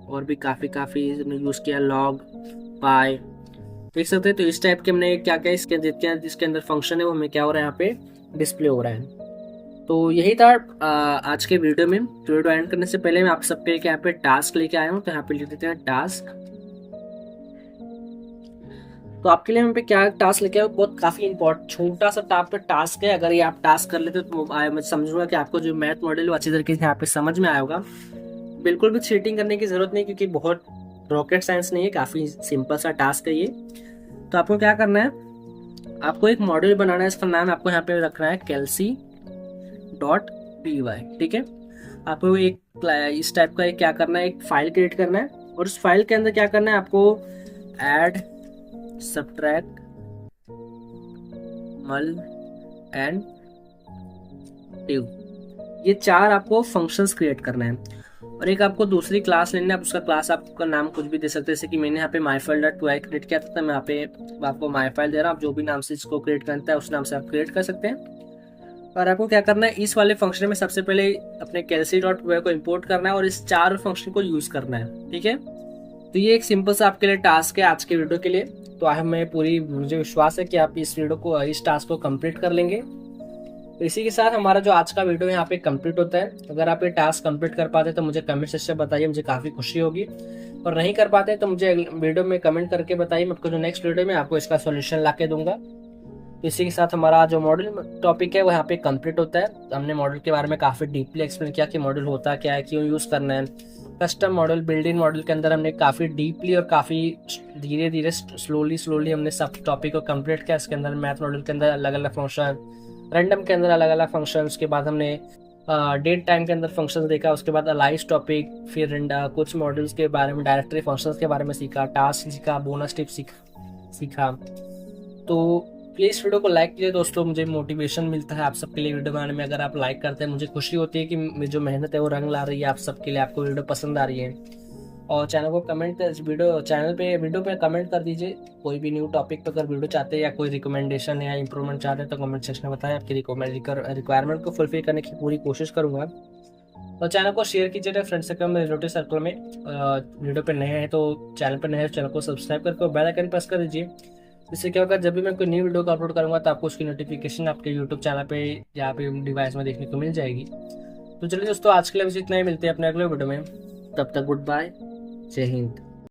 और भी काफ़ी हमने यूज़ किया, लॉग पाई, देख सकते हैं। तो इस टाइप के हमने क्या क्या जिसके अंदर फंक्शन है वो हमें क्या हो रहा है यहाँ पे डिस्प्ले हो रहा है। तो यही था आज के वीडियो में। वीडियो एंड करने से पहले मैं आप सबके यहाँ पे टास्क लेके आया हूँ, तो यहाँ पे लिख देते हैं टास्क। तो आपके लिए हम पे क्या टास्क लेके आए, बहुत काफी इंपॉर्टेंट छोटा सा टास्क है। अगर ये आप टास्क कर लेते तो मैं समझूंगा कि आपको जो मैथ मॉडल है अच्छी तरीके से यहाँ पे समझ में आया होगा। बिल्कुल भी चीटिंग करने की जरूरत नहीं, क्योंकि बहुत रॉकेट साइंस नहीं है, काफी सिंपल सा टास्क है ये। तो आपको क्या करना है, आपको एक मॉडल बनाना है, इसका नाम आपको यहाँ पे रखना है kelsey.py, ठीक है। आपको एक इस टाइप का क्या करना है, एक फाइल क्रिएट करना है, और उस फाइल के अंदर क्या करना है, आपको ऐड सब्ट्रैक्ट मल एंड ये 4 आपको फंक्शंस क्रिएट करना है। और एक आपको दूसरी क्लास लेना है, उसका क्लास आपका नाम कुछ भी दे सकते हैं, जैसे कि मैंने यहाँ पे myfile.py क्रिएट किया था, तो मैं यहाँ पे आपको myfile दे रहा हूँ। आप जो भी नाम से इसको क्रिएट करता है उस नाम से आप क्रिएट कर सकते हैं। और आपको क्या करना है, इस वाले फंक्शन में सबसे पहले अपने calc.py को इंपोर्ट करना है और इस 4 फंक्शन को यूज करना है, ठीक है। तो ये एक सिंपल सा आपके लिए टास्क है आज के वीडियो के लिए। तो मुझे विश्वास है कि आप इस टास्क को कंप्लीट कर लेंगे। तो इसी के साथ हमारा जो आज का वीडियो यहाँ पे कंप्लीट होता है। अगर आप ये टास्क कंप्लीट कर पाते तो मुझे कमेंट सेक्शन में बताइए, मुझे काफ़ी खुशी होगी। और नहीं कर पाते तो मुझे वीडियो में कमेंट करके बताइए, मैं आपको जो नेक्स्ट वीडियो में आपको इसका सॉल्यूशन ला के दूंगा। तो इसी के साथ हमारा जो मॉडल टॉपिक है वो यहाँ पे कंप्लीट होता है। तो हमने मॉडल के बारे में काफ़ी डीपली एक्सप्लेन किया कि मॉडल होता क्या है, क्यों यूज़ करना है। Custom model, build in model के अंदर हमने काफ़ी डीपली और काफ़ी धीरे धीरे स्लोली हमने सब टॉपिक को कंप्लीट किया। इसके अंदर मैथ मॉडल के अंदर अलग अलग फंक्शन, रैंडम के अंदर अलग अलग फंक्शन, उसके बाद हमने डेट टाइम के अंदर फंक्शंस देखा, उसके बाद अलाइज टॉपिक, फिर कुछ मॉडल्स के बारे में, डायरेक्टरी फंक्शंस के बारे में सीखा, टास्क सीखा, बोनस टिप सीखा। तो प्लीज़ वीडियो को लाइक कीजिए दोस्तों, मुझे मोटिवेशन मिलता है आप सबके लिए वीडियो बनाने में। अगर आप लाइक करते हैं मुझे खुशी होती है कि मेरी जो मेहनत है वो रंग ला रही है आप सबके लिए, आपको वीडियो पसंद आ रही है। और वीडियो पे कमेंट कर दीजिए कोई भी न्यू टॉपिक पर अगर वीडियो चाहते हैं या कोई रिकमेंडेशन या इंप्रूवमेंट चाहते हैं तो कमेंट सेक्शन में बताएं। आपकी रिक्वायरमेंट को फुलफिल करने की पूरी कोशिश करूँगा। और चैनल को शेयर कीजिए फ्रेंड सर्कल में, रिलेटिव सर्कल में। वीडियो पे नए हैं तो चैनल को सब्सक्राइब करके बेल आइकन प्रेस कर दीजिए। इससे क्या होगा, जब भी मैं कोई न्यू वीडियो को अपलोड करूँगा तो आपको उसकी नोटिफिकेशन आपके यूट्यूब चैनल पे या पे डिवाइस में देखने को मिल जाएगी। तो चलिए दोस्तों, आज के लिए बस इतना ही, मिलते हैं अपने अगले वीडियो में। तब तक गुड बाय, जय हिंद।